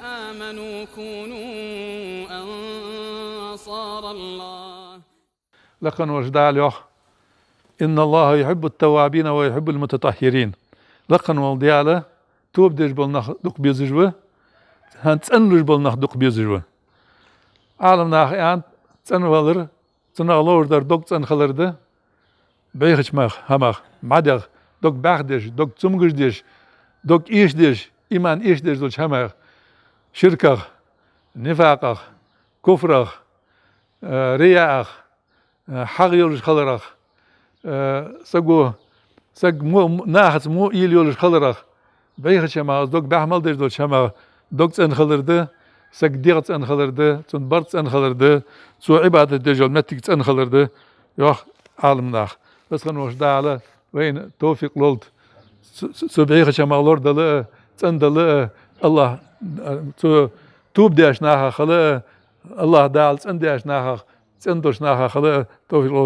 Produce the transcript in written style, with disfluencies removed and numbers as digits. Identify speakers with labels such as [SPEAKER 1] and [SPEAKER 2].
[SPEAKER 1] آمنوا كونوا أنصار الله.
[SPEAKER 2] لكن وجدال يوخ إن الله يحب التوابين ويحب المتطهرين. لكن والديالة توب ديش بالنخ دق بيزجوه هنتسأنلوش بالنخ دق بيزجوه عالم ناخيان تسأنوالر تنغلور در دق تسأنخلرده بيخش مخ همخ مدغ دق باخدش دق تسمگش ديش دق إيش ديش إيمان إيش ديش دولش همخ شركخ نفاقخ كفرخ رياءخ حق يولش خلرخ سق مو ناخذ مو إيل يولش خلرخ بيخش ما دق بحمل ديش دولش همخ دق تسأنخلرده سق ديغ تسأنخلرده تنبرت تسأنخلرده سو عبادة ديجول متك تسأنخلرده يوخ عالم ناخ بس خنوش داعلة وين توفيق لولت سبعيخ شمالور دلقه تسندلقه الله توب ديش ناخا خلقه الله داعل تسنديش ناخا تسندوش ناخا خلقه توفيق لولت